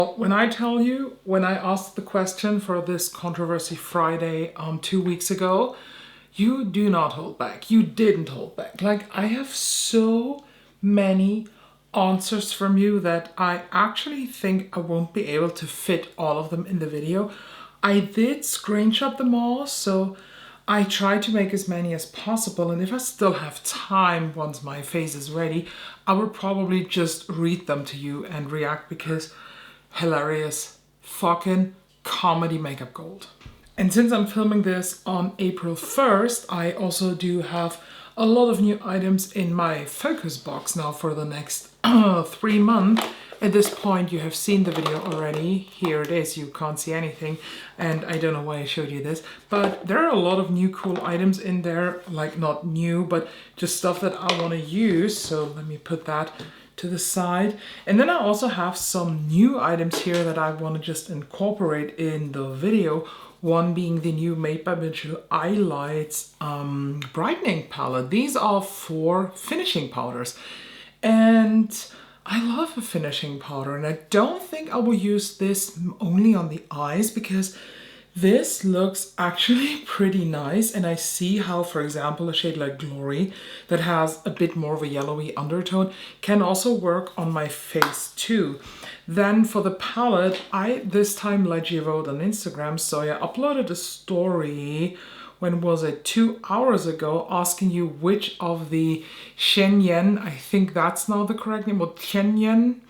When I tell you, when I asked the question for this Controversy Friday 2 weeks ago, you do not hold back. You didn't hold back. Like, I have so many answers from you that I actually think I won't be able to fit all of them in the video. I did screenshot them all, so I tried to make as many as possible, and if I still have time once my face is ready, I will probably just read them to you and react because hilarious fucking comedy makeup gold. And since I'm filming this on April 1st, I also do have a lot of new items in my focus box now for the next 3 months. At this point, you have seen the video already. Here it is, you can't see anything, and I don't know why I showed you this, but there are a lot of new cool items in there, like not new, but just stuff that I want to use. So let me put that to the side. And then I also have some new items here that I want to just incorporate in the video. One being the new Made by Mitchell Eyelights brightening palette. These are for finishing powders. And I love a finishing powder, and I don't think I will use this only on the eyes because this looks actually pretty nice, and I see how, for example, a shade like Glory that has a bit more of a yellowy undertone can also work on my face too. Then for the palette, I this time let you vote on Instagram, so I uploaded a story, when was it, 2 hours ago, asking you which of the Shenyan, I think that's now the correct name, or Shenyan,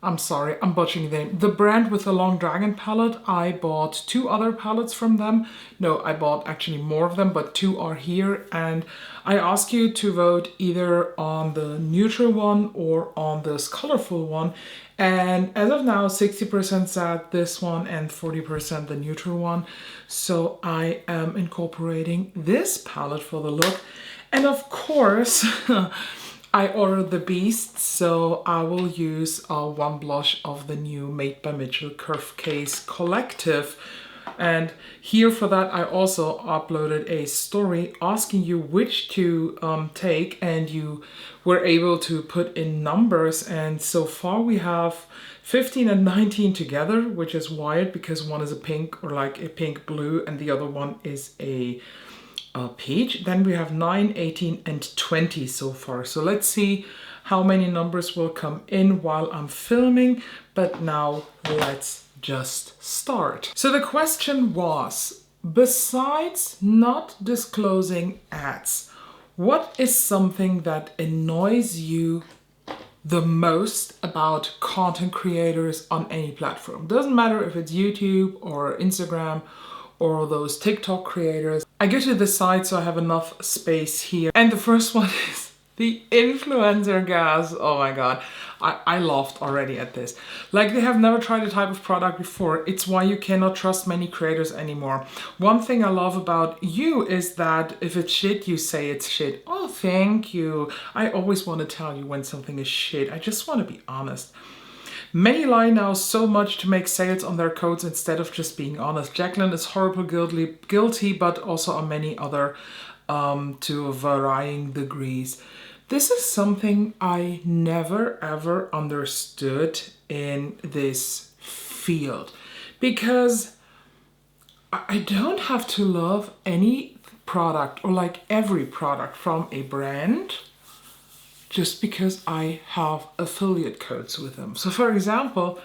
I'm sorry, I'm butchering the name. The brand with the Long Dragon palette, I bought 2 other palettes from them. No, I bought actually more of them, but 2 are here. And I ask you to vote either on the neutral one or on this colorful one. And as of now, 60% said this one and 40% the neutral one. So I am incorporating this palette for the look. And of course, I ordered the Beast, so I will use one blush of the new Made by Mitchell Curve Case Collective. And here for that, I also uploaded a story asking you which to take, and you were able to put in numbers. And so far we have 15 and 19 together, which is wild because one is a pink, or like a pink blue, and the other one is a peach. Then we have 9, 18 and 20 so far. So let's see how many numbers will come in while I'm filming. But now let's just start. So the question was, besides not disclosing ads, what is something that annoys you the most about content creators on any platform? Doesn't matter if it's YouTube or Instagram or those TikTok creators. I go to the side so I have enough space here. And the first one is the influencer gas. Oh my God, I laughed already at this. Like, they have never tried a type of product before. It's why you cannot trust many creators anymore. One thing I love about you is that if it's shit, you say it's shit. Oh, thank you. I always want to tell you when something is shit. I just want to be honest. Many lie now so much to make sales on their codes instead of just being honest. Jacqueline is horribly guilty, but also on many other to varying degrees. This is something I never ever understood in this field, because I don't have to love any product or like every product from a brand just because I have affiliate codes with them. So for example,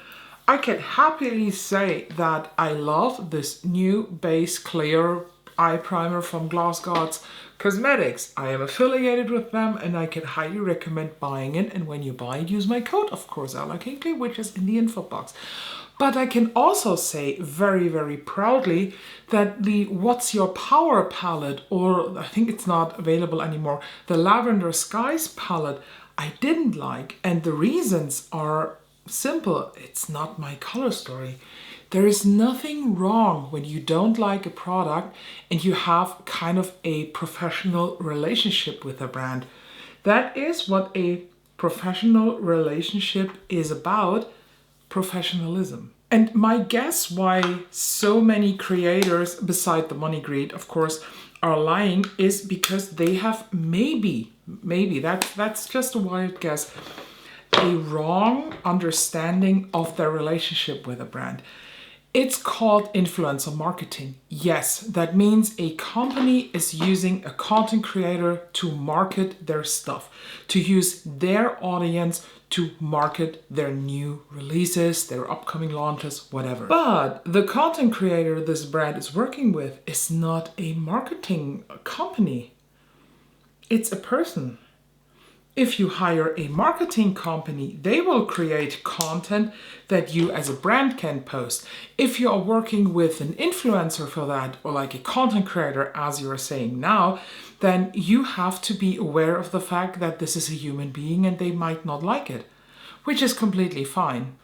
I can happily say that I love this new base clear eye primer from Gloss Gods Cosmetics. I am affiliated with them and I can highly recommend buying it. And when you buy it, use my code, of course, Ella which is in the info box. But I can also say very, very proudly that the What's Your Power palette, or I think it's not available anymore, the Lavender Skies palette, I didn't like. And the reasons are simple. It's not my color story. There is nothing wrong when you don't like a product and you have kind of a professional relationship with a brand. That is what a professional relationship is about. Professionalism. And my guess why so many creators, beside the money greed, of course, are lying is because they have maybe that's just a wild guess. a wrong understanding of their relationship with a brand. It's called influencer marketing. Yes, that means a company is using a content creator to market their stuff, to use their audience to market their new releases, their upcoming launches, whatever. But the content creator this brand is working with is not a marketing company. It's a person. If you hire a marketing company, they will create content that you as a brand can post. If you are working with an influencer for that, or like a content creator, as you are saying now, then you have to be aware of the fact that this is a human being and they might not like it, which is completely fine.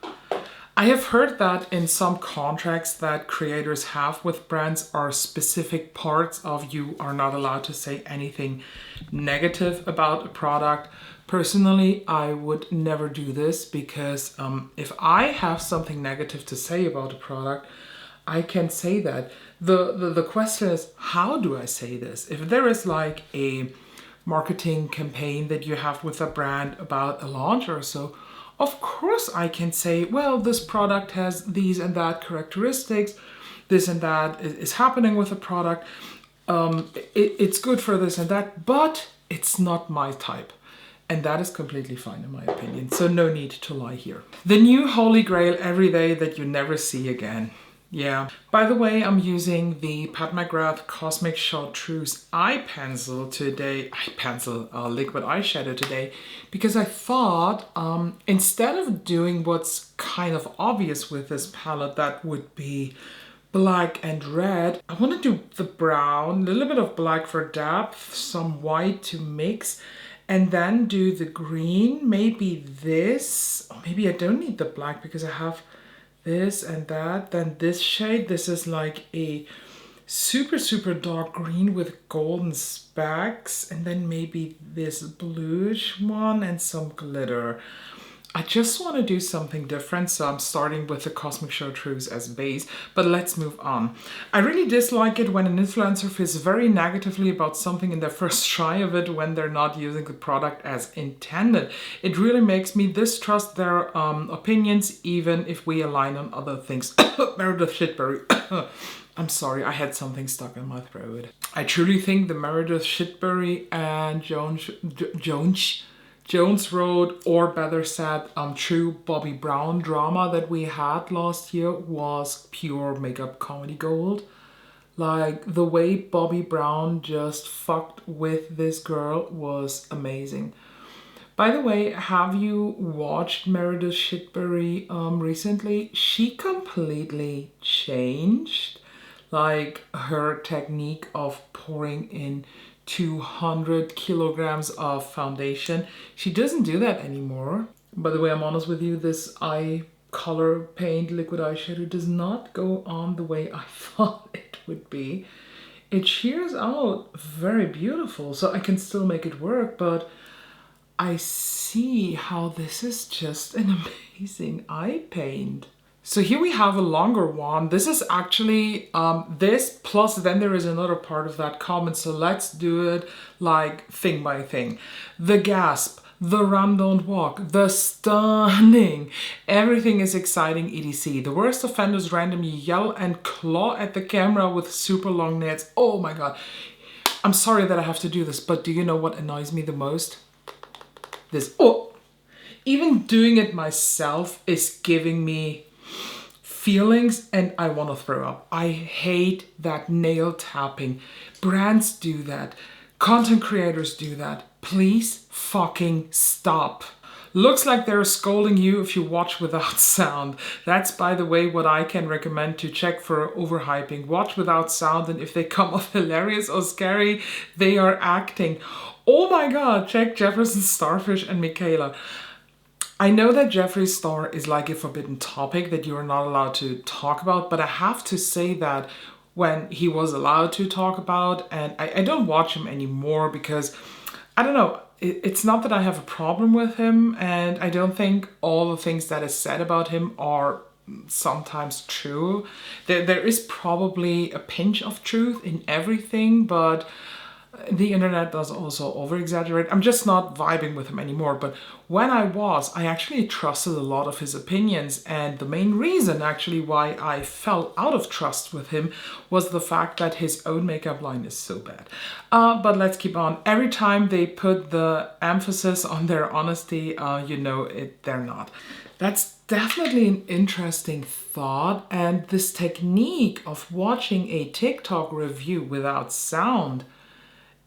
I have heard that in some contracts that creators have with brands are specific parts of you are not allowed to say anything negative about a product. Personally, I would never do this because if I have something negative to say about a product, I can say that. The question is, how do I say this? If there is like a marketing campaign that you have with a brand about a launch or so, of course I can say, well, this product has these and that characteristics, this and that is happening with the product, it's good for this and that, but it's not my type. And that is completely fine in my opinion, so no need to lie here. The new holy grail every day that you never see again. Yeah. By the way, I'm using the Pat McGrath Cosmic Chartreuse eye pencil today, liquid eyeshadow today, because I thought instead of doing what's kind of obvious with this palette, that would be black and red, I want to do the brown, a little bit of black for depth, some white to mix, and then do the green, maybe this, or maybe I don't need the black because I have this and that. Then this shade, this is like a super dark green with golden specks, and then maybe this bluish one and some glitter. I just want to do something different, so I'm starting with the Cosmic Chartreuse as base, but let's move on. I really dislike it when an influencer feels very negatively about something in their first try of it when they're not using the product as intended. It really makes me distrust their opinions, even if we align on other things. Meredith Shitberry. I'm sorry, I had something stuck in my throat. I truly think the Meredith Shitberry and Jones Road, or better said, true Bobby Brown drama that we had last year was pure makeup comedy gold. Like, the way Bobby Brown just fucked with this girl was amazing. By the way, have you watched Meredith Shitberry recently? She completely changed, like, her technique of pouring in 200 kilograms of foundation. She doesn't do that anymore. By the way, I'm honest with you, this eye color paint liquid eyeshadow does not go on the way I thought it would be. It shears out very beautiful, so I can still make it work, but I see how this is just an amazing eye paint. So here we have a longer one. This is actually this, plus then there is another part of that comment. So let's do it like thing by thing. The gasp, the run don't walk, the stunning, everything is exciting etc. The worst offenders randomly yell and claw at the camera with super long nails. Oh my god. I'm sorry that I have to do this, but do you know what annoys me the most? This, oh, even doing it myself is giving me feelings and I want to throw up. I hate that nail tapping. Brands do that. Content creators do that. Please fucking stop. Looks like they're scolding you if you watch without sound. That's, by the way, what I can recommend to check for overhyping. Watch without sound, and if they come off hilarious or scary, they are acting. Oh my god, check Jefferson Starfish and Michaela. I know that Jeffree Star is like a forbidden topic that you are not allowed to talk about, but I have to say that when he was allowed to talk about, and I don't watch him anymore because, I don't know, it's not that I have a problem with him, and I don't think all the things that is said about him are sometimes true. There is probably a pinch of truth in everything, but The internet does also over-exaggerate. I'm just not vibing with him anymore, but when I actually trusted a lot of his opinions, and the main reason actually why I fell out of trust with him was the fact that his own makeup line is so bad. But let's keep on. Every time they put the emphasis on their honesty, they're not. That's definitely an interesting thought, and this technique of watching a TikTok review without sound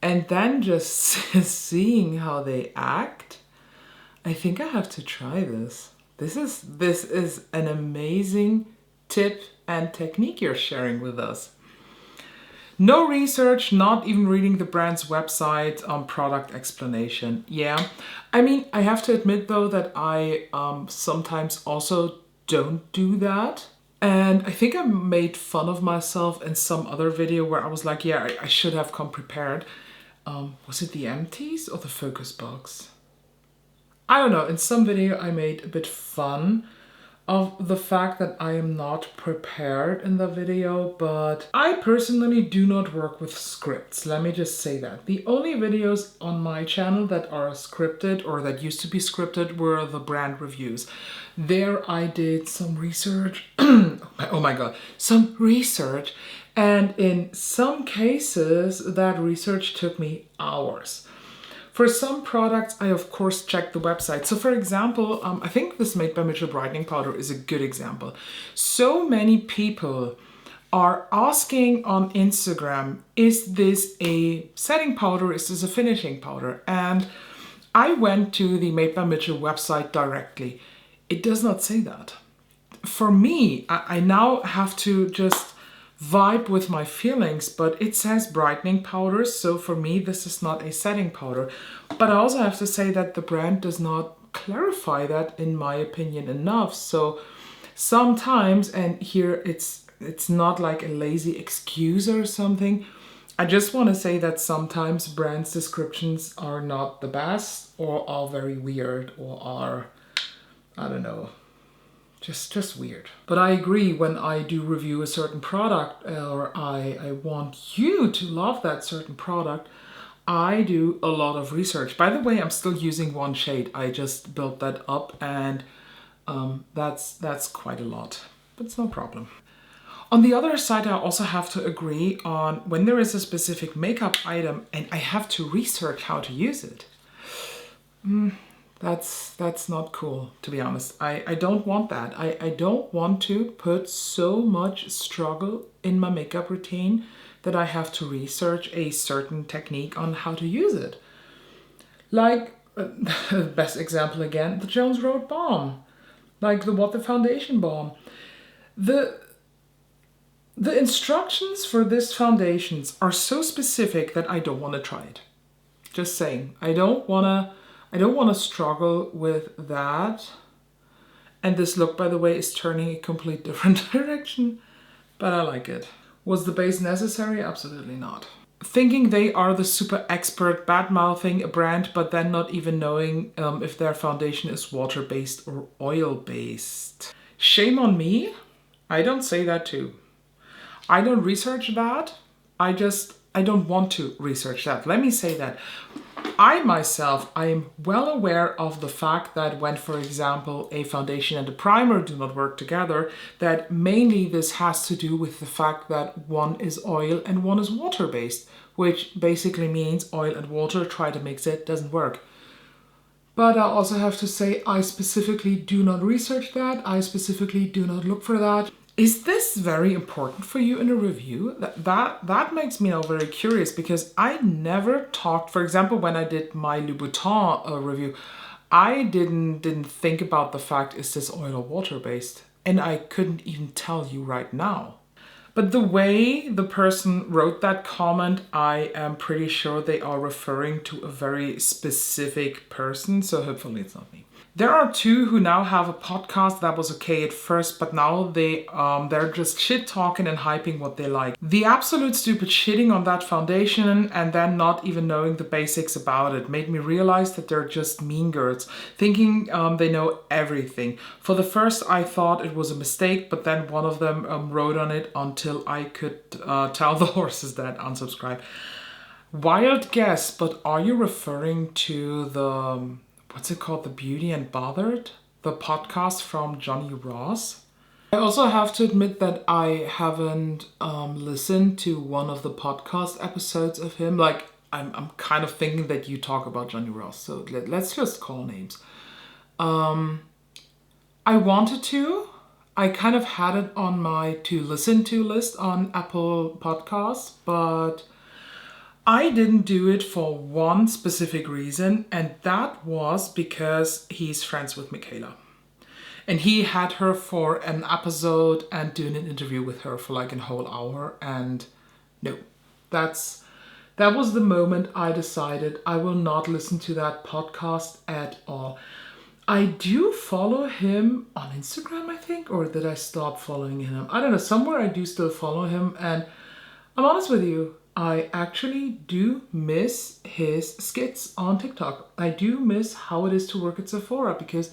and then just seeing how they act, I think I have to try this. This is an amazing tip and technique you're sharing with us. No research, not even reading the brand's website on product explanation. Yeah, I mean, I have to admit though that I sometimes also don't do that. And I think I made fun of myself in some other video where I was like, yeah, I should have come prepared. Was it the empties or the focus box? I don't know. In some video I made a bit fun of the fact that I am not prepared in the video, but I personally do not work with scripts. Let me just say that. The only videos on my channel that are scripted or that used to be scripted were the brand reviews. There I did some research. Oh my god, some research. And in some cases, that research took me hours. For some products, I of course check the website. So for example, I think this Made by Mitchell brightening powder is a good example. So many people are asking on Instagram, is this a setting powder? Is this a finishing powder? And I went to the Made by Mitchell website directly. It does not say that. For me, I now have to just vibe with my feelings, but it says brightening powder, so for me this is not a setting powder. But I also have to say that the brand does not clarify that, in my opinion, enough. So sometimes, and here it's not like a lazy excuse or something, I just want to say that sometimes brands' descriptions are not the best, or are very weird, or are, I don't know, just weird. But I agree, when I do review a certain product, or I want you to love that certain product, I do a lot of research. By the way, I'm still using one shade. I just built that up, and that's quite a lot, but it's no problem. On the other side, I also have to agree on when there is a specific makeup item and I have to research how to use it. That's not cool, to be honest. I don't want that. I don't want to put so much struggle in my makeup routine that I have to research a certain technique on how to use it. Like, the best example again, the Jones Road Balm. Like the What the Foundation Balm. The instructions for this foundations are so specific that I don't want to try it. Just saying. I don't want to struggle with that. And this look, by the way, is turning a complete different direction, but I like it. Was the base necessary? Absolutely not. Thinking they are the super expert, bad-mouthing a brand, but then not even knowing if their foundation is water-based or oil-based. Shame on me. I don't say that too. I don't research that. I don't want to research that. Let me say that. I myself, I am well aware of the fact that when, for example, a foundation and a primer do not work together, that mainly this has to do with the fact that one is oil and one is water-based, which basically means oil and water, try to mix it, doesn't work. But I also have to say, I specifically do not research that. I specifically do not look for that. Is this very important for you in a review? That makes me now very curious, because I never talked, for example, when I did my Louboutin review, I didn't think about the fact, is this oil or water based? And I couldn't even tell you right now. But the way the person wrote that comment, I am pretty sure they are referring to a very specific person, so hopefully it's not me. There are two who now have a podcast that was okay at first, but now they're just shit talking and hyping what they like. The absolute stupid shitting on that foundation and then not even knowing the basics about it made me realize that they're just mean girls, thinking they know everything. For the first, I thought it was a mistake, but then one of them wrote on it until I could tell the horses that unsubscribe. Wild guess, but are you referring to the, what's it called, The Beauty and Bothered? The podcast from Johnny Ross? I also have to admit that I haven't listened to one of the podcast episodes of him. Like, I'm kind of thinking that you talk about Johnny Ross, so let's just call names. I wanted to. I kind of had it on my to listen to list on Apple Podcasts, but I didn't do it for one specific reason, and that was because he's friends with Michaela. And he had her for an episode and doing an interview with her for like a whole hour, and no, that was the moment I decided I will not listen to that podcast at all. I do follow him on Instagram, I think, or did I stop following him? I don't know, somewhere I do still follow him, and I'm honest with you, I actually do miss his skits on TikTok. I do miss how it is to work at Sephora, because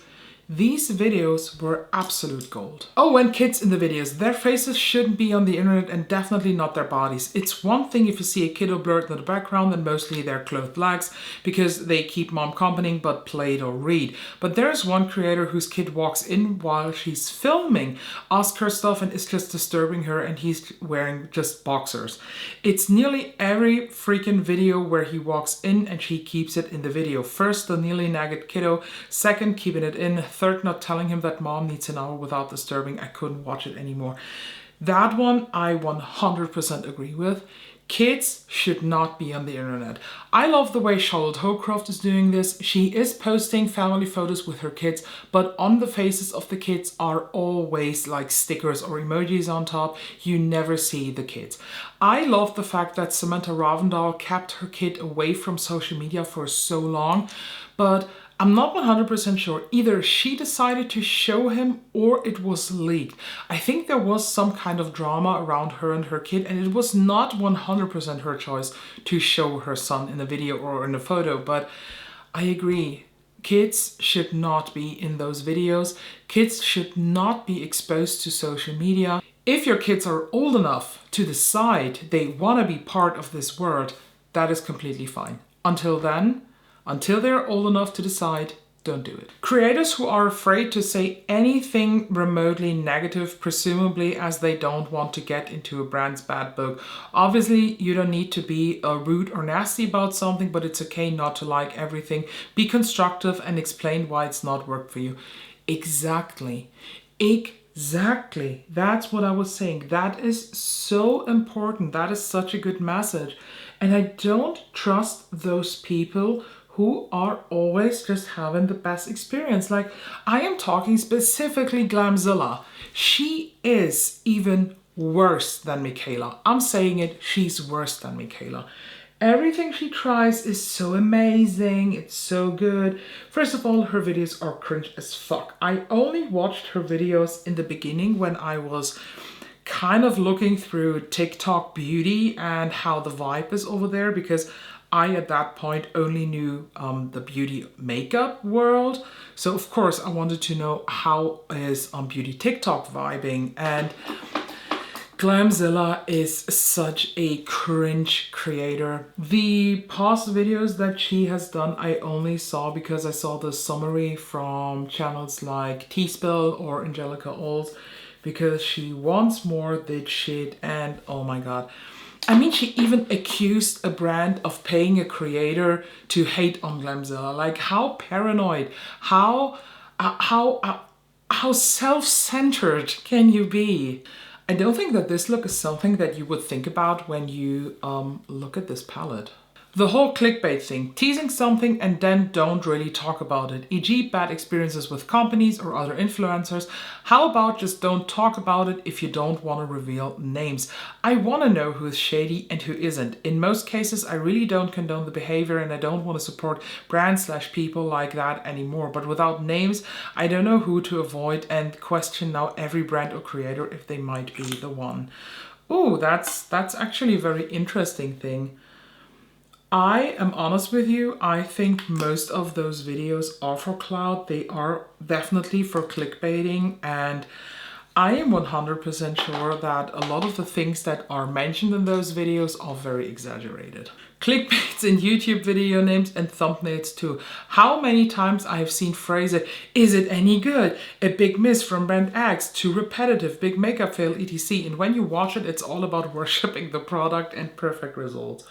these videos were absolute gold. Oh, and kids in the videos, their faces shouldn't be on the internet, and definitely not their bodies. It's one thing if you see a kiddo blurred in the background and mostly their clothed legs because they keep mom company but played or read. But there's one creator whose kid walks in while she's filming, asks her stuff and is just disturbing her, and he's wearing just boxers. It's nearly every freaking video where he walks in and she keeps it in the video. First, the nearly naked kiddo. Second, keeping it in. Third, not telling him that mom needs an hour without disturbing. I couldn't watch it anymore. That one I 100% agree with. Kids should not be on the internet. I love the way Charlotte Hocroft is doing this. She is posting family photos with her kids, but on the faces of the kids are always like stickers or emojis on top. You never see the kids. I love the fact that Samantha Ravndal kept her kid away from social media for so long, but I'm not 100% sure. Either she decided to show him or it was leaked. I think there was some kind of drama around her and her kid, and it was not 100% her choice to show her son in a video or in a photo, but I agree. Kids should not be in those videos. Kids should not be exposed to social media. If your kids are old enough to decide they want to be part of this world, that is completely fine. Until then, until they're old enough to decide, don't do it. Creators who are afraid to say anything remotely negative, presumably as they don't want to get into a brand's bad book. Obviously, you don't need to be rude or nasty about something, but it's okay not to like everything. Be constructive and explain why it's not worked for you. Exactly. Exactly. That's what I was saying. That is so important. That is such a good message. And I don't trust those people who are always just having the best experience. Like, I am talking specifically Glamzilla. She is even worse than Michaela. I'm saying it, she's worse than Michaela. Everything she tries is so amazing, it's so good. First of all, her videos are cringe as fuck. I only watched her videos in the beginning when I was kind of looking through TikTok beauty and how the vibe is over there, because I at that point only knew the beauty makeup world. So of course I wanted to know how is beauty TikTok vibing, and Glamzilla is such a cringe creator. The past videos that she has done I only saw because I saw the summary from channels like T-Spill or Angelica Ols, because she once more did shit, and oh my god. I mean, she even accused a brand of paying a creator to hate on Glamzilla. Like, how paranoid, how self-centered can you be? I don't think that this look is something that you would think about when you look at this palette. The whole clickbait thing, teasing something and then don't really talk about it, e.g. bad experiences with companies or other influencers. How about just don't talk about it if you don't want to reveal names? I want to know who is shady and who isn't. In most cases, I really don't condone the behavior, and I don't want to support brands / people like that anymore. But without names, I don't know who to avoid and question now every brand or creator if they might be the one. Ooh, that's actually a very interesting thing. I am honest with you, I think most of those videos are for clout. They are definitely for clickbaiting, and I am 100% sure that a lot of the things that are mentioned in those videos are very exaggerated. Clickbaits in YouTube video names and thumbnails too. How many times I have seen phrases, is it any good? A big miss from brand X, too repetitive, big makeup fail, etc. And when you watch it, it's all about worshipping the product and perfect results.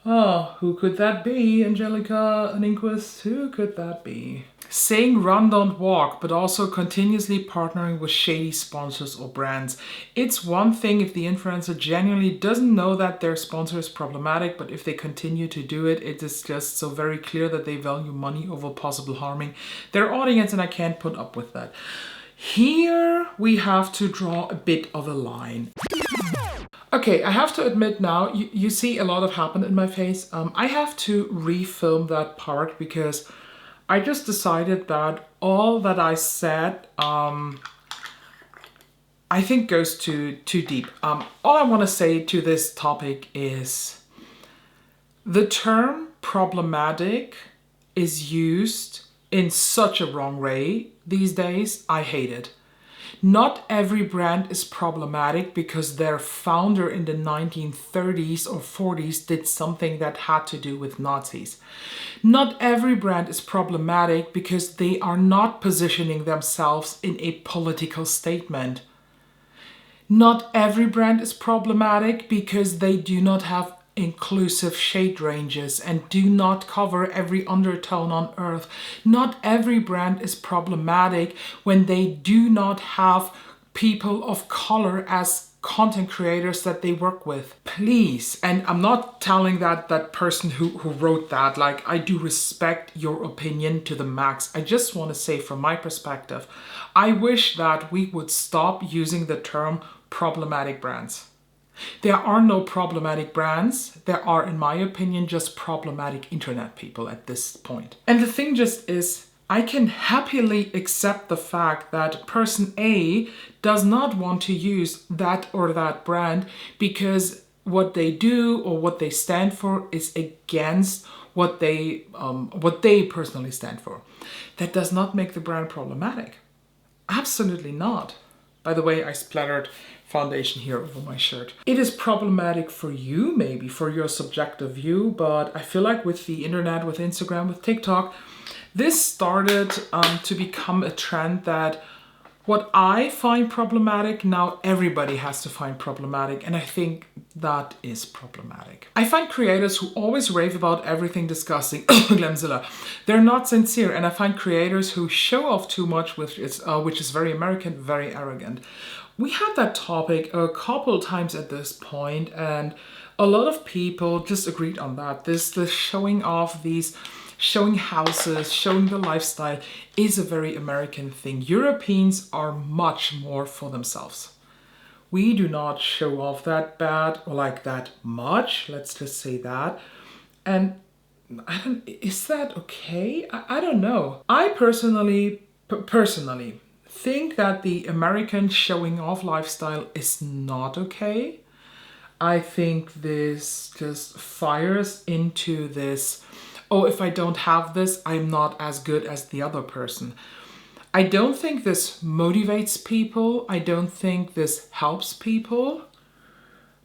Oh, who could that be? Angelica, an Inquis, who could that be? Saying run, don't walk, but also continuously partnering with shady sponsors or brands. It's one thing if the influencer genuinely doesn't know that their sponsor is problematic, but if they continue to do it, it is just so very clear that they value money over possible harming their audience, and I can't put up with that. Here we have to draw a bit of a line. Okay, I have to admit now, you see a lot of happen in my face. I have to refilm that part because I just decided that all that I said, I think goes too deep. All I want to say to this topic is the term problematic is used in such a wrong way these days. I hate it. Not every brand is problematic because their founder in the 1930s or 40s did something that had to do with Nazis. Not every brand is problematic because they are not positioning themselves in a political statement. Not every brand is problematic because they do not have inclusive shade ranges and do not cover every undertone on earth. Not every brand is problematic when they do not have people of color as content creators that they work with. Please, and I'm not telling that person who wrote that, like, I do respect your opinion to the max. I just want to say from my perspective, I wish that we would stop using the term problematic brands. There are no problematic brands. There are, in my opinion, just problematic internet people at this point. And the thing just is, I can happily accept the fact that person A does not want to use that or that brand because what they do or what they stand for is against what they personally stand for. That does not make the brand problematic. Absolutely not. By the way, I splattered foundation here over my shirt. It is problematic for you, maybe, for your subjective view, but I feel like with the internet, with Instagram, with TikTok, this started to become a trend that what I find problematic, now everybody has to find problematic, and I think that is problematic. I find creators who always rave about everything disgusting, Glamzilla, they're not sincere, and I find creators who show off too much, which is very American, very arrogant. We had that topic a couple times at this point, and a lot of people just agreed on that. This showing off, these showing houses, showing the lifestyle is a very American thing. Europeans are much more for themselves. We do not show off that bad or like that much, let's just say that. And is that okay? I don't know. I personally think that the American showing off lifestyle is not okay. I think this just fires into this, oh, if I don't have this, I'm not as good as the other person. I don't think this motivates people. I don't think this helps people.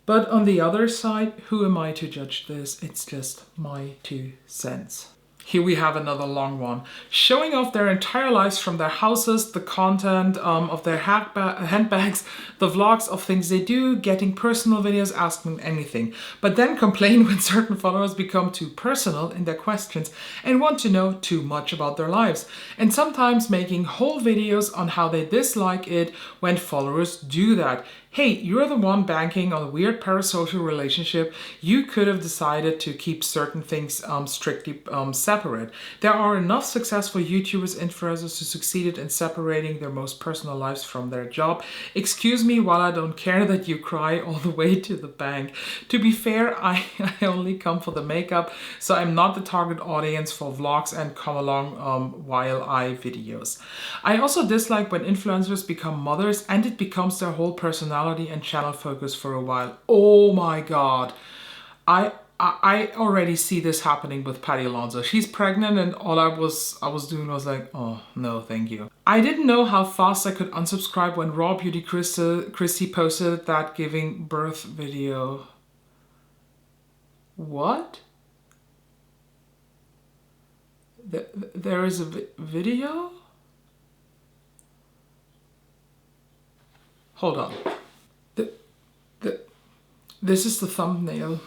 But on the other side, who am I to judge this? It's just my 2 cents. Here we have another long one. Showing off their entire lives from their houses, the content of their handbags, the vlogs of things they do, getting personal videos, asking anything. But then complain when certain followers become too personal in their questions and want to know too much about their lives. And sometimes making whole videos on how they dislike it when followers do that. Hey, you're the one banking on a weird parasocial relationship. You could have decided to keep certain things strictly separate. There are enough successful YouTubers, influencers who succeeded in separating their most personal lives from their job. Excuse me while I don't care that you cry all the way to the bank. To be fair, I only come for the makeup, so I'm not the target audience for vlogs and come along while I videos. I also dislike when influencers become mothers and it becomes their whole personality and channel focus for a while. Oh my god. I I already see this happening with Patty Alonso. She's pregnant, and all I was doing was like, oh no, thank you. I didn't know how fast I could unsubscribe when Raw Beauty Christy posted that giving birth video. What? There is a video? Hold on. This is the thumbnail.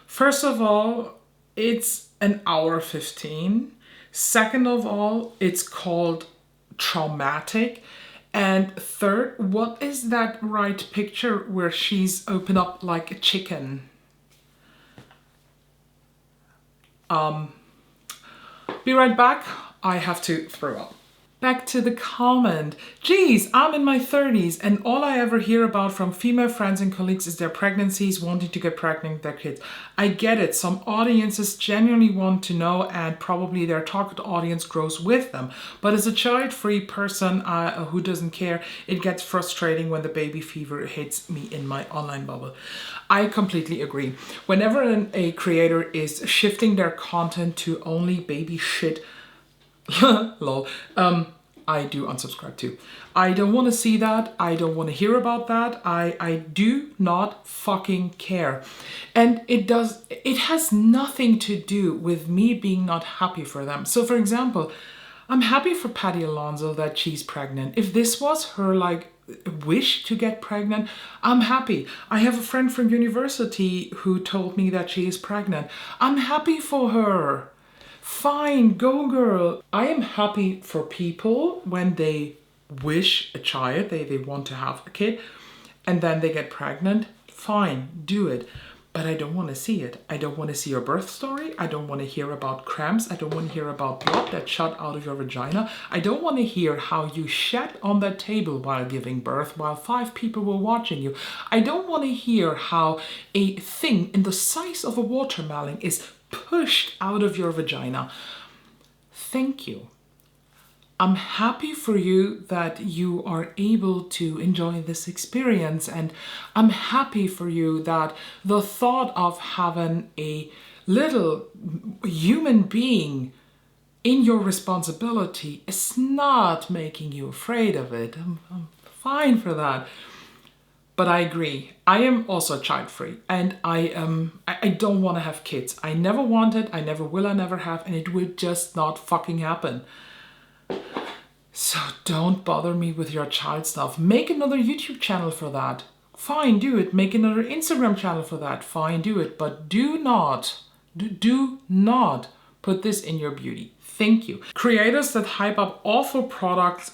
First of all, it's an hour 15. Second of all, it's called traumatic. And third, what is that right picture where she's open up like a chicken? Be right back. I have to throw up. Back to the comment. Geez, I'm in my 30s and all I ever hear about from female friends and colleagues is their pregnancies, wanting to get pregnant with their kids. I get it. Some audiences genuinely want to know and probably their target audience grows with them. But as a child-free person who doesn't care, it gets frustrating when the baby fever hits me in my online bubble. I completely agree. Whenever a creator is shifting their content to only baby shit, lol, I do unsubscribe too. I don't want to see that. I don't want to hear about that. I do not fucking care. And it has nothing to do with me being not happy for them. So for example, I'm happy for Patty Alonso that she's pregnant. If this was her like wish to get pregnant, I'm happy. I have a friend from university who told me that she is pregnant. I'm happy for her. Fine, go girl. I am happy for people when they wish a child, they want to have a kid, and then they get pregnant. Fine, do it. But I don't want to see it. I don't want to see your birth story. I don't want to hear about cramps. I don't want to hear about blood that shot out of your vagina. I don't want to hear how you shat on that table while giving birth while 5 people were watching you. I don't want to hear how a thing in the size of a watermelon is pushed out of your vagina. Thank you. I'm happy for you that you are able to enjoy this experience, and I'm happy for you that the thought of having a little human being in your responsibility is not making you afraid of it. I'm fine for that. But I agree. I am also child-free, and I don't want to have kids. I never wanted, I never will, I never have, and it will just not fucking happen. So don't bother me with your child stuff. Make another YouTube channel for that. Fine, do it. Make another Instagram channel for that. Fine, do it. But do not put this in your beauty. Thank you. Creators that hype up awful products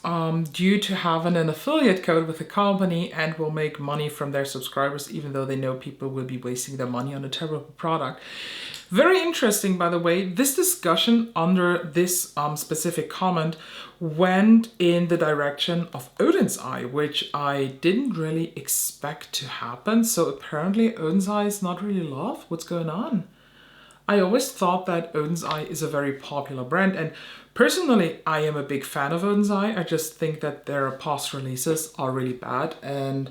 due to having an affiliate code with a company and will make money from their subscribers even though they know people will be wasting their money on a terrible product. Very interesting, by the way. This discussion under this specific comment went in the direction of Odin's Eye, which I didn't really expect to happen. So apparently Odin's Eye is not really loved. What's going on? I always thought that Odin's Eye is a very popular brand, and personally I am a big fan of Odin's Eye. I just think that their past releases are really bad, and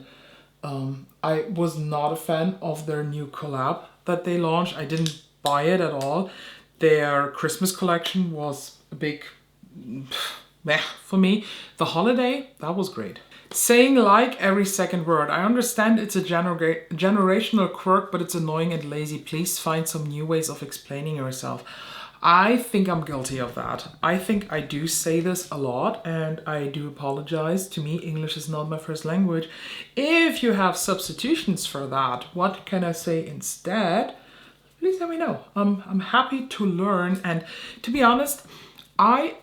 I was not a fan of their new collab that they launched. I didn't buy it at all. Their Christmas collection was a big meh for me. The holiday, that was great. Saying like every second word. I understand it's a generational quirk, but it's annoying and lazy. Please find some new ways of explaining yourself. I think I'm guilty of that. I think I do say this a lot, and I do apologize. To me, English is not my first language. If you have substitutions for that, what can I say instead? Please let me know. I'm happy to learn, and to be honest, I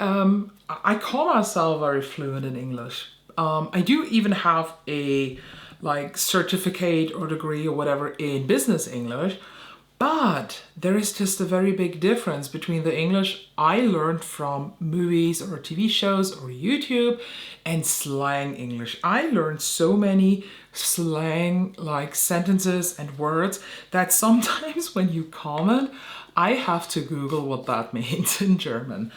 call myself very fluent in English. I do even have a like certificate or degree or whatever in business English, But there is just a very big difference between the English I learned from movies or TV shows or YouTube and slang English. I learned so many slang like sentences and words that sometimes when you comment, I have to Google what that means in German.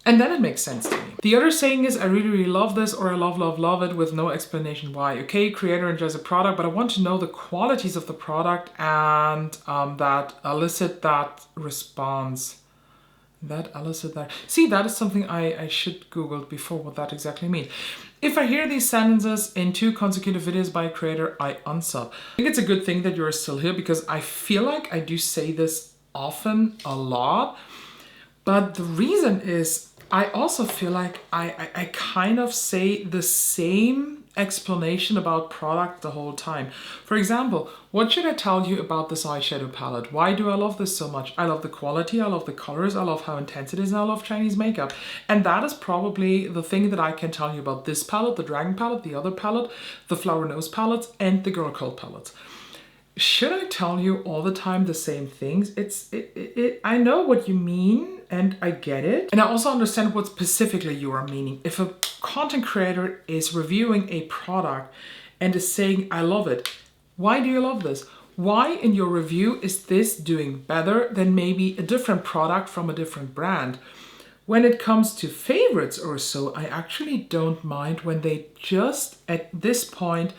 And then it makes sense to me. The other saying is, I really, really love this, or I love, love, love it, with no explanation why. Okay, creator enjoys a product, but I want to know the qualities of the product and that elicit that response. That elicit that. See, that is something I should Google before what that exactly means. If I hear these sentences in 2 consecutive videos by a creator, I unsub. I think it's a good thing that you're still here, because I feel like I do say this often, a lot. But the reason is, I also feel like I kind of say the same explanation about product the whole time. For example, what should I tell you about this eyeshadow palette? Why do I love this so much? I love the quality, I love the colors, I love how intense it is, and I love Chinese makeup. And that is probably the thing that I can tell you about this palette, the Dragon palette, the other palette, the Flower Nose palettes, and the Girl Code palettes. Should I tell you all the time the same things? I know what you mean and I get it. And I also understand what specifically you are meaning. If a content creator is reviewing a product and is saying, I love it, why do you love this? Why in your review is this doing better than maybe a different product from a different brand? When it comes to favorites or so, I actually don't mind when they just at this point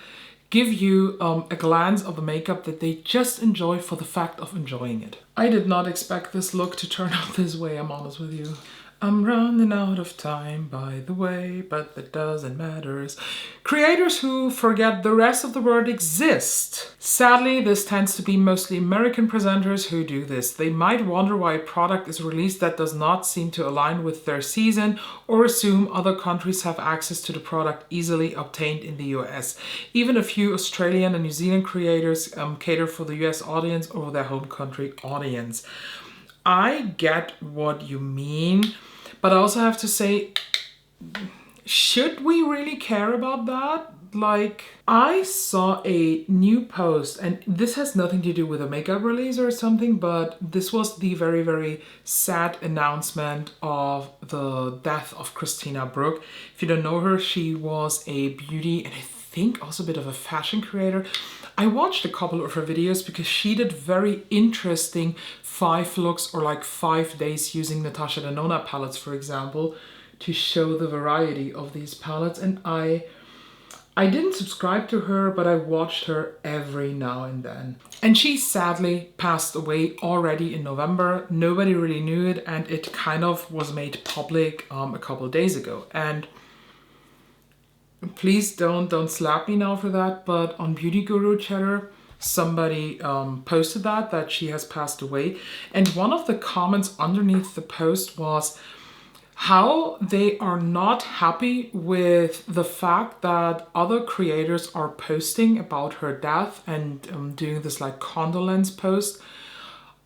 give you a glance of the makeup that they just enjoy for the fact of enjoying it. I did not expect this look to turn out this way, I'm honest with you. I'm running out of time, by the way, but that doesn't matter. Creators who forget the rest of the world exist. Sadly, this tends to be mostly American presenters who do this. They might wonder why a product is released that does not seem to align with their season, or assume other countries have access to the product easily obtained in the US. Even a few Australian and New Zealand creators cater for the US audience over their home country audience. I get what you mean, but I also have to say, should we really care about that? Like, I saw a new post, and this has nothing to do with a makeup release or something, but this was the very, very sad announcement of the death of Christina Brooke. If you don't know her, she was a beauty and I think also a bit of a fashion creator. I watched a couple of her videos because she did very interesting 5 looks or like 5 days using Natasha Denona palettes, for example, to show the variety of these palettes. And I didn't subscribe to her, but I watched her every now and then. And she sadly passed away already in November. Nobody really knew it, and it kind of was made public a couple of days ago. And please don't slap me now for that, but on Beauty Guru Cheddar, somebody posted that she has passed away. And one of the comments underneath the post was how they are not happy with the fact that other creators are posting about her death and doing this like condolence post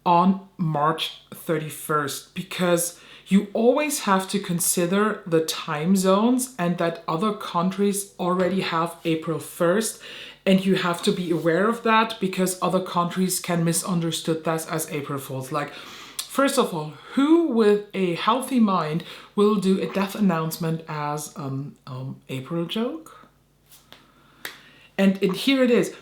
on March 31st, because you always have to consider the time zones and that other countries already have April 1st, and you have to be aware of that because other countries can misunderstood that as April Fool's. Like, first of all, who with a healthy mind will do a death announcement as April joke? And here it is.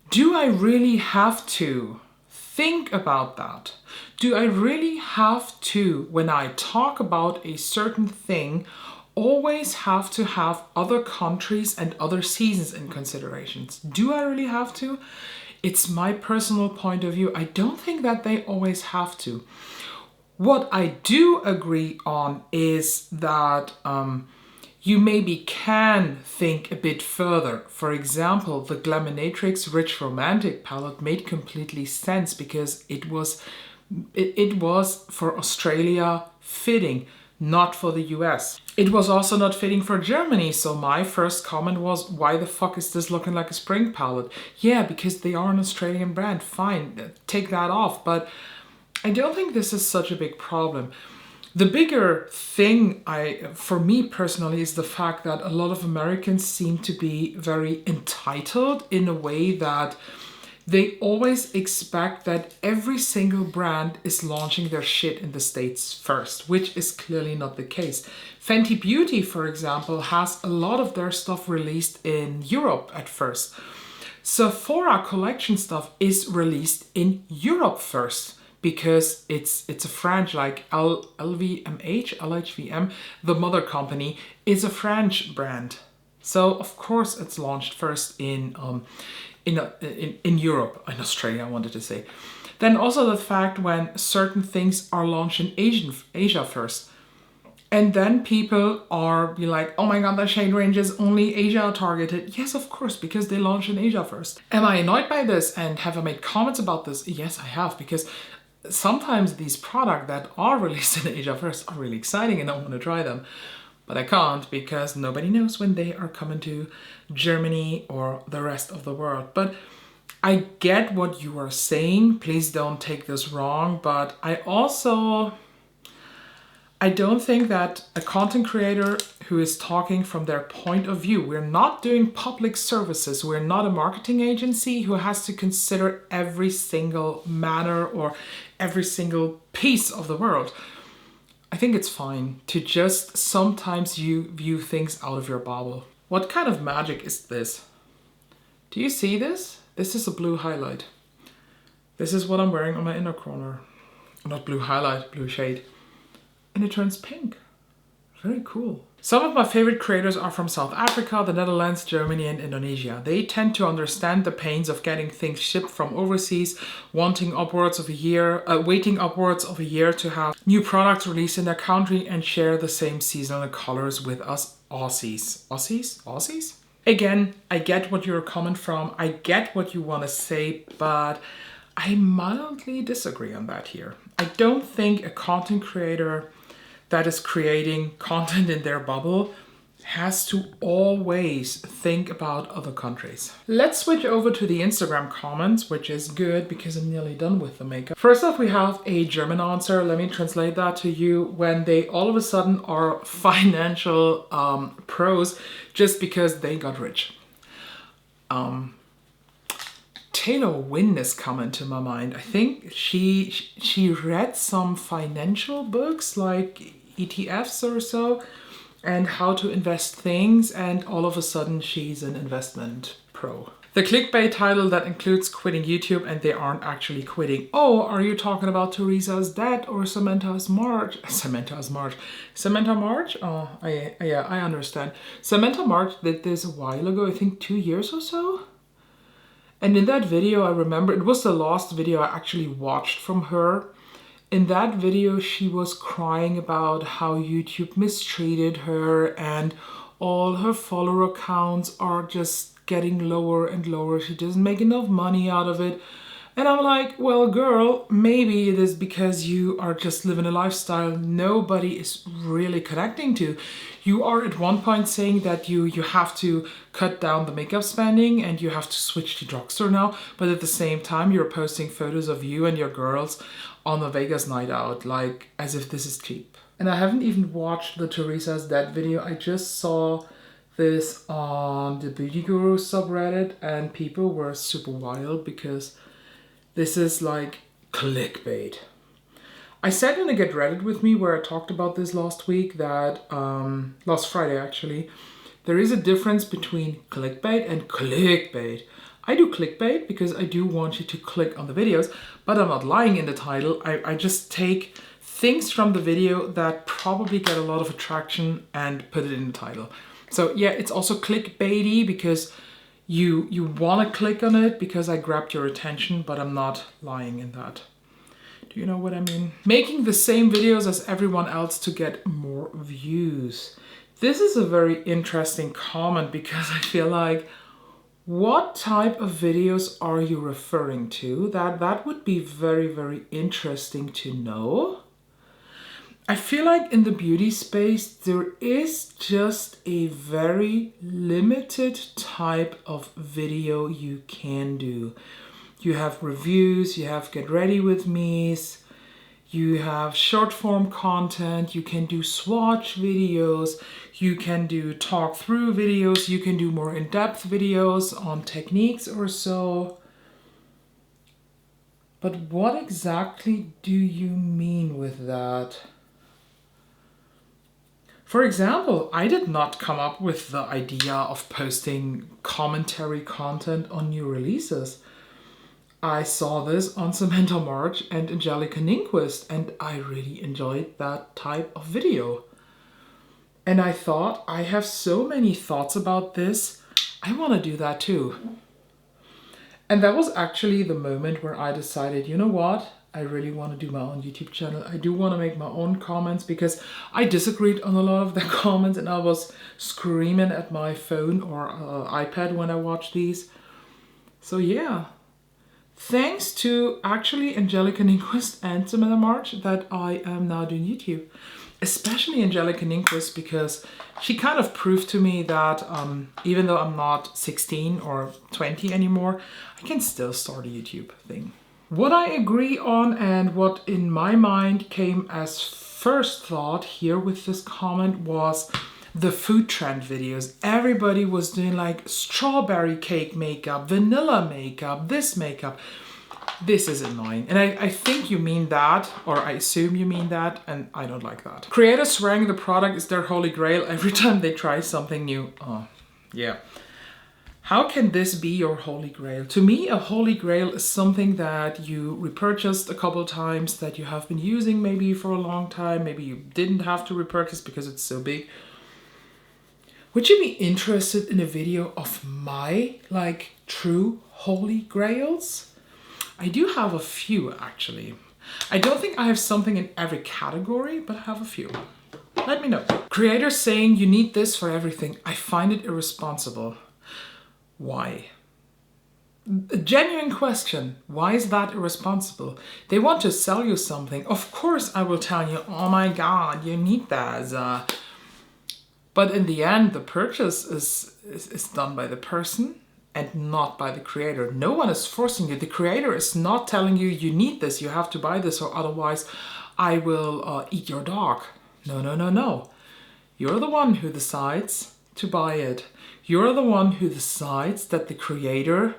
Do I really have to think about that? Do I really have to, when I talk about a certain thing, always have to have other countries and other seasons in considerations? Do I really have to? It's my personal point of view. I don't think that they always have to. What I do agree on is that you maybe can think a bit further. For example, the Glaminatrix Rich Romantic palette made completely sense because it was for Australia fitting, not for the US. It was also not fitting for Germany, so my first comment was, why the fuck is this looking like a spring palette? Yeah, because they are an Australian brand, fine, take that off, but I don't think this is such a big problem. The bigger thing for me personally is the fact that a lot of Americans seem to be very entitled in a way that They always expect that every single brand is launching their shit in the States first, which is clearly not the case. Fenty Beauty, for example, has a lot of their stuff released in Europe at first. Sephora collection stuff is released in Europe first because it's a French, like LVMH, the mother company, is a French brand. So of course it's launched first in Europe, in Australia, I wanted to say. Then also the fact when certain things are launched in Asia first. And then people are be like, oh my god, the shade range is only Asia targeted. Yes, of course, because they launched in Asia first. Am I annoyed by this and have I made comments about this? Yes, I have, because sometimes these products that are released in Asia first are really exciting and I want to try them. But I can't because nobody knows when they are coming to Germany or the rest of the world. But I get what you are saying. Please don't take this wrong. But I don't think that a content creator who is talking from their point of view, we're not doing public services, we're not a marketing agency who has to consider every single matter or every single piece of the world. I think it's fine to just sometimes you view things out of your bubble. What kind of magic is this? Do you see this? This is a blue highlight. This is what I'm wearing on my inner corner. Not blue highlight, blue shade. And it turns pink. Very cool. Some of my favorite creators are from South Africa, the Netherlands, Germany, and Indonesia. They tend to understand the pains of getting things shipped from overseas, waiting upwards of a year to have new products released in their country and share the same seasonal colors with us Aussies. Aussies? Again, I get what you're coming from. I get what you want to say, but I mildly disagree on that here. I don't think a content creator that is creating content in their bubble has to always think about other countries. Let's switch over to the Instagram comments, which is good because I'm nearly done with the makeup. First off, we have a German answer. Let me translate that to you. When they all of a sudden are financial pros just because they got rich. Taylor Wynn is coming to my mind. I think she read some financial books like ETFs or so and how to invest things, and all of a sudden she's an investment pro. The clickbait title that includes quitting YouTube and they aren't actually quitting. Oh, are you talking about Teresa's dad or Samantha's March? Samantha March? Oh, yeah, I understand. Samantha March did this a while ago, I think 2 years or so. And in that video, I remember, it was the last video I actually watched from her. In that video, she was crying about how YouTube mistreated her and all her follower counts are just getting lower and lower. She doesn't make enough money out of it. And I'm like, well, girl, maybe it is because you are just living a lifestyle nobody is really connecting to. You are at one point saying that you have to cut down the makeup spending and you have to switch to drugstore now. But at the same time, you're posting photos of you and your girls on a Vegas night out, like as if this is cheap. And I haven't even watched the Teresa's Dad video. I just saw this on the Beauty Guru subreddit and people were super wild because this is like clickbait. I said in a Get Reddit With Me where I talked about this last week that, last Friday actually, there is a difference between clickbait and clickbait. I do clickbait because I do want you to click on the videos, but I'm not lying in the title. I just take things from the video that probably get a lot of attraction and put it in the title. So yeah, it's also clickbaity because you want to click on it because I grabbed your attention, but I'm not lying in that. Do you know what I mean? Making the same videos as everyone else to get more views. This is a very interesting comment because I feel like, what type of videos are you referring to? That would be very, very interesting to know. I feel like in the beauty space, there is just a very limited type of video you can do. You have reviews, you have Get Ready With Me's, you have short form content, you can do swatch videos, you can do talk through videos, you can do more in-depth videos on techniques or so. But what exactly do you mean with that? For example, I did not come up with the idea of posting commentary content on new releases. I saw this on Samantha March and Angelica Ninquist, and I really enjoyed that type of video. And I thought, I have so many thoughts about this, I want to do that too. And that was actually the moment where I decided, you know what? I really want to do my own YouTube channel. I do want to make my own comments because I disagreed on a lot of the comments and I was screaming at my phone or iPad when I watched these. So yeah, thanks to actually Angelica Ninquist and Samantha March that I am now doing YouTube. Especially Angelica Ninquist, because she kind of proved to me that even though I'm not 16 or 20 anymore, I can still start a YouTube thing. What I agree on and what in my mind came as first thought here with this comment was the food trend videos. Everybody was doing like strawberry cake makeup, vanilla makeup, this makeup. This is annoying. And I think you mean that, or I assume you mean that, and I don't like that. Creators swearing the product is their holy grail every time they try something new. Oh, yeah. How can this be your holy grail? To me, a holy grail is something that you repurchased a couple times, that you have been using maybe for a long time, maybe you didn't have to repurchase because it's so big. Would you be interested in a video of my, like, true holy grails? I do have a few, actually. I don't think I have something in every category, but I have a few. Let me know. Creators saying you need this for everything. I find it irresponsible. Why? A genuine question. Why is that irresponsible? They want to sell you something. Of course I will tell you, oh my God, you need that. But in the end, the purchase is done by the person and not by the creator. No one is forcing you. The creator is not telling you, you need this, you have to buy this, or otherwise I will eat your dog. No, no, no, no. You're the one who decides to buy it. You're the one who decides that the creator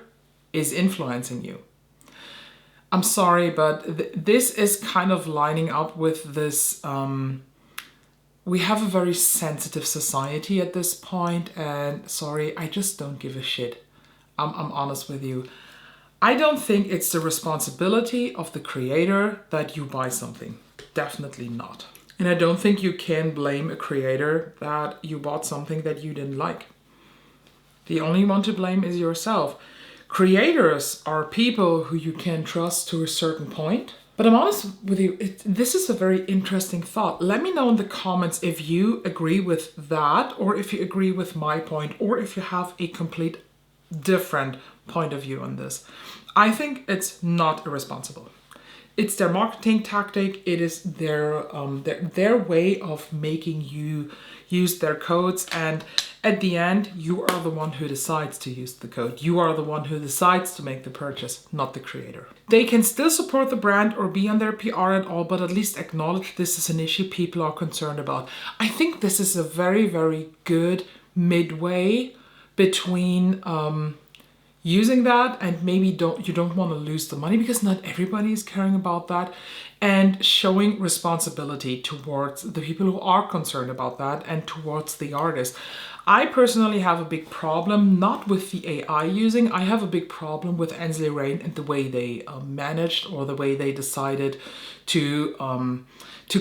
is influencing you. I'm sorry, but this is kind of lining up with this... we have a very sensitive society at this point, and sorry, I just don't give a shit. I'm honest with you. I don't think it's the responsibility of the creator that you buy something. Definitely not. And I don't think you can blame a creator that you bought something that you didn't like. The only one to blame is yourself. Creators are people who you can trust to a certain point. But I'm honest with you, this is a very interesting thought. Let me know in the comments if you agree with that, or if you agree with my point, or if you have a complete different point of view on this. I think it's not irresponsible. It's their marketing tactic. It is their way of making you use their codes, and at the end, you are the one who decides to use the code. You are the one who decides to make the purchase, not the creator. They can still support the brand or be on their PR and all, but at least acknowledge this is an issue people are concerned about. I think this is a very, very good midway between using that and maybe you don't want to lose the money, because not everybody is caring about that, and showing responsibility towards the people who are concerned about that and towards the artist. I personally have a big problem, not with the AI using, I have a big problem with Ainsley Rain and the way they managed, or the way they decided to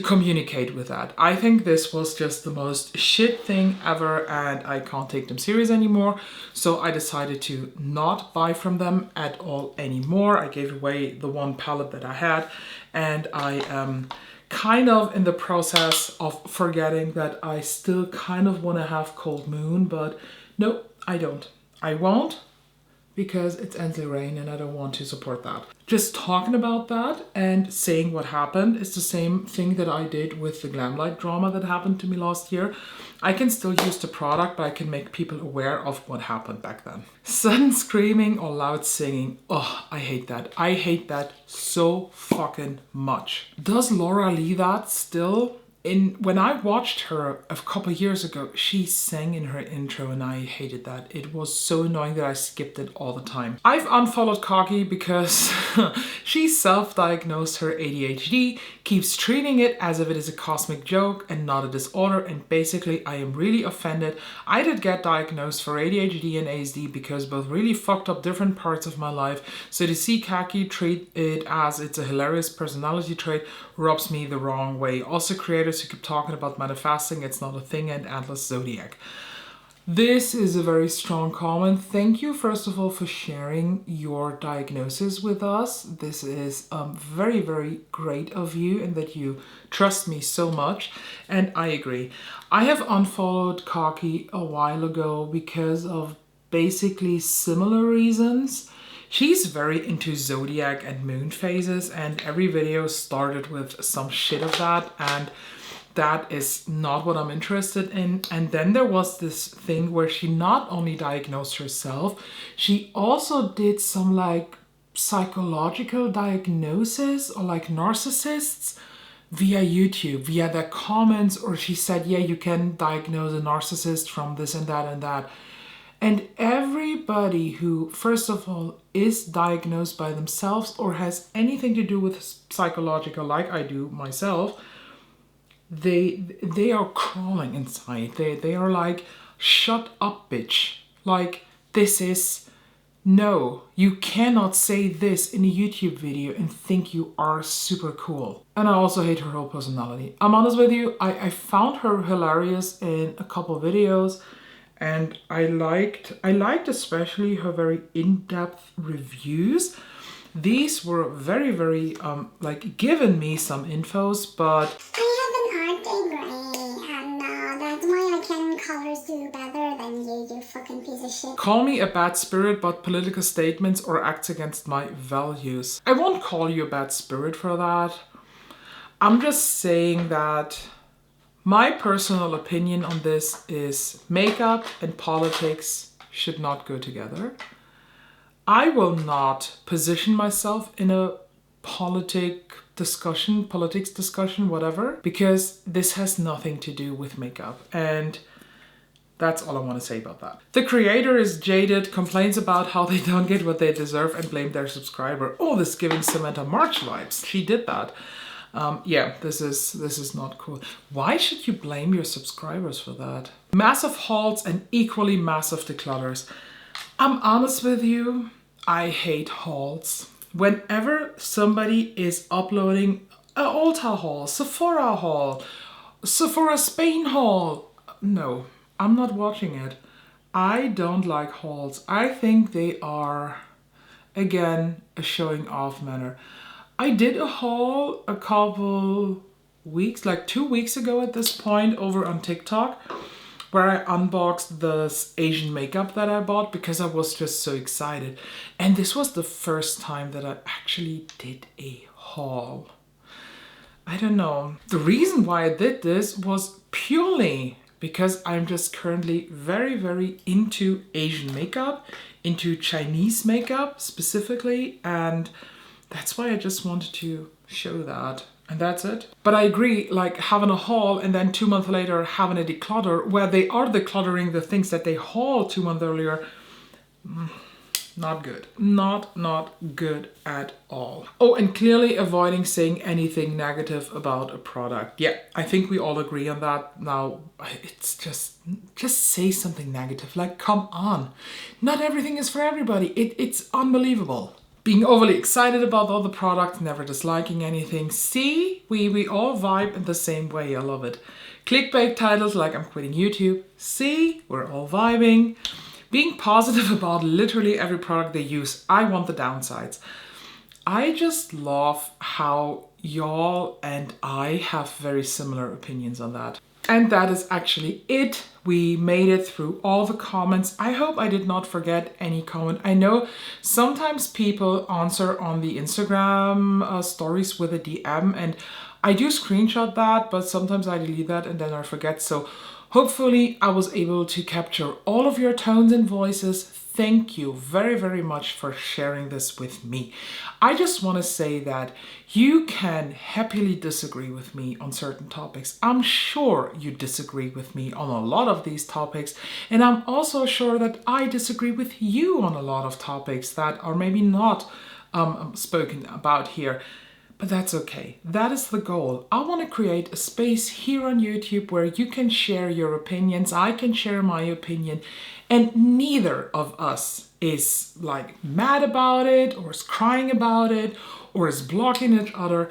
communicate with that. I think this was just the most shit thing ever, and I can't take them serious anymore. So I decided to not buy from them at all anymore. I gave away the one palette that I had, and I am kind of in the process of forgetting that I still kind of want to have Cold Moon, but no, I don't. I won't, because it's Ainsley Rain and I don't want to support that. Just talking about that and saying what happened is the same thing that I did with the Glamlight drama that happened to me last year. I can still use the product, but I can make people aware of what happened back then. Sudden screaming or loud singing. Oh, I hate that. I hate that so fucking much. Does Laura Lee that still? when I watched her a couple of years ago, she sang in her intro and I hated that. It was so annoying that I skipped it all the time. I've unfollowed Kaki because she self-diagnosed her ADHD, keeps treating it as if it is a cosmic joke and not a disorder, and basically I am really offended. I did get diagnosed for ADHD and ASD because both really fucked up different parts of my life, so to see Kaki treat it as it's a hilarious personality trait rubs me the wrong way. Also creators who keep talking about manifesting, it's not a thing, and Atlas Zodiac. This is a very strong comment. Thank you, first of all, for sharing your diagnosis with us. This is very, very great of you and that you trust me so much. And I agree. I have unfollowed Kaki a while ago because of basically similar reasons. She's very into zodiac and moon phases, and every video started with some shit of that, and that is not what I'm interested in. And then there was this thing where she not only diagnosed herself, she also did some like psychological diagnosis or like narcissists via YouTube, via their comments, or she said, yeah, you can diagnose a narcissist from this and that and that. And everybody who, first of all, is diagnosed by themselves or has anything to do with psychological, like I do myself, they are crawling inside. They are like, shut up, bitch. Like, this is, no, you cannot say this in a YouTube video and think you are super cool. And I also hate her whole personality. I'm honest with you, I found her hilarious in a couple videos. And I liked especially her very in-depth reviews. These were very, very, like, given me some infos, but I have an art degree, and that's why I can colors do better than you fucking piece of shit. Call me a bad spirit, but political statements or acts against my values. I won't call you a bad spirit for that. I'm just saying that my personal opinion on this is makeup and politics should not go together. I will not position myself in a politics discussion, whatever, because this has nothing to do with makeup. And that's all I want to say about that. The creator is jaded, complains about how they don't get what they deserve and blame their subscriber. Oh, this is giving Samantha March vibes. She did that. Yeah, this is not cool. Why should you blame your subscribers for that? Massive hauls and equally massive declutters. I'm honest with you, I hate hauls. Whenever somebody is uploading an Ulta haul, Sephora Spain haul, no, I'm not watching it. I don't like hauls. I think they are, again, a showing off manner. I did a haul a couple weeks, like 2 weeks ago at this point, over on TikTok, where I unboxed this Asian makeup that I bought because I was just so excited. And this was the first time that I actually did a haul. I don't know. The reason why I did this was purely because I'm just currently very, very into Asian makeup, into Chinese makeup specifically, and that's why I just wanted to show that. And that's it. But I agree, like having a haul and then 2 months later having a declutter where they are decluttering the things that they hauled 2 months earlier, not good. Not good at all. Oh, and clearly avoiding saying anything negative about a product. Yeah, I think we all agree on that. Now, it's just say something negative. Like, come on. Not everything is for everybody. It's unbelievable. Being overly excited about all the products, never disliking anything. See, we all vibe in the same way. I love it. Clickbait titles like I'm quitting YouTube. See, we're all vibing. Being positive about literally every product they use. I want the downsides. I just love how y'all and I have very similar opinions on that. And that is actually it. We made it through all the comments. I hope I did not forget any comment. I know sometimes people answer on the Instagram stories with a DM, and I do screenshot that, but sometimes I delete that and then I forget. So Hopefully I was able to capture all of your tones and voices. Thank you very, very much for sharing this with me. I just want to say that you can happily disagree with me on certain topics. I'm sure you disagree with me on a lot of these topics, and I'm also sure that I disagree with you on a lot of topics that are maybe not spoken about here. But that's okay. That is the goal. I want to create a space here on YouTube where you can share your opinions, I can share my opinion, and neither of us is like mad about it or is crying about it or is blocking each other.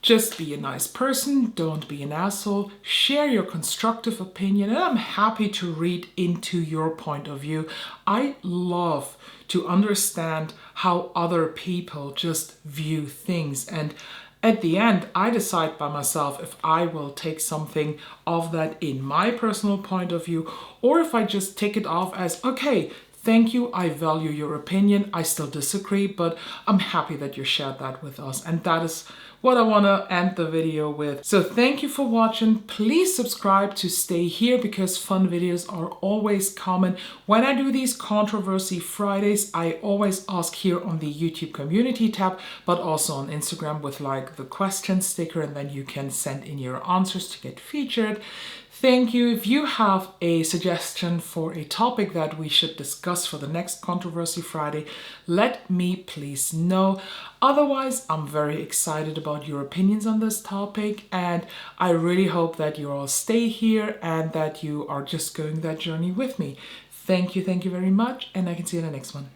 Just be a nice person, don't be an asshole, share your constructive opinion, and I'm happy to read into your point of view. I love to understand how other people just view things, and at the end, I decide by myself if I will take something of that in my personal point of view, or if I just take it off as, okay, thank you, I value your opinion, I still disagree, but I'm happy that you shared that with us. And that is what I want to end the video with. So thank you for watching. Please subscribe to stay here because fun videos are always coming. When I do these Controversy Fridays, I always ask here on the YouTube community tab, but also on Instagram with like the question sticker, and then you can send in your answers to get featured. Thank you. If you have a suggestion for a topic that we should discuss for the next Controversy Friday, let me please know. Otherwise, I'm very excited about your opinions on this topic, and I really hope that you all stay here and that you are just going that journey with me. Thank you very much, and I can see you in the next one.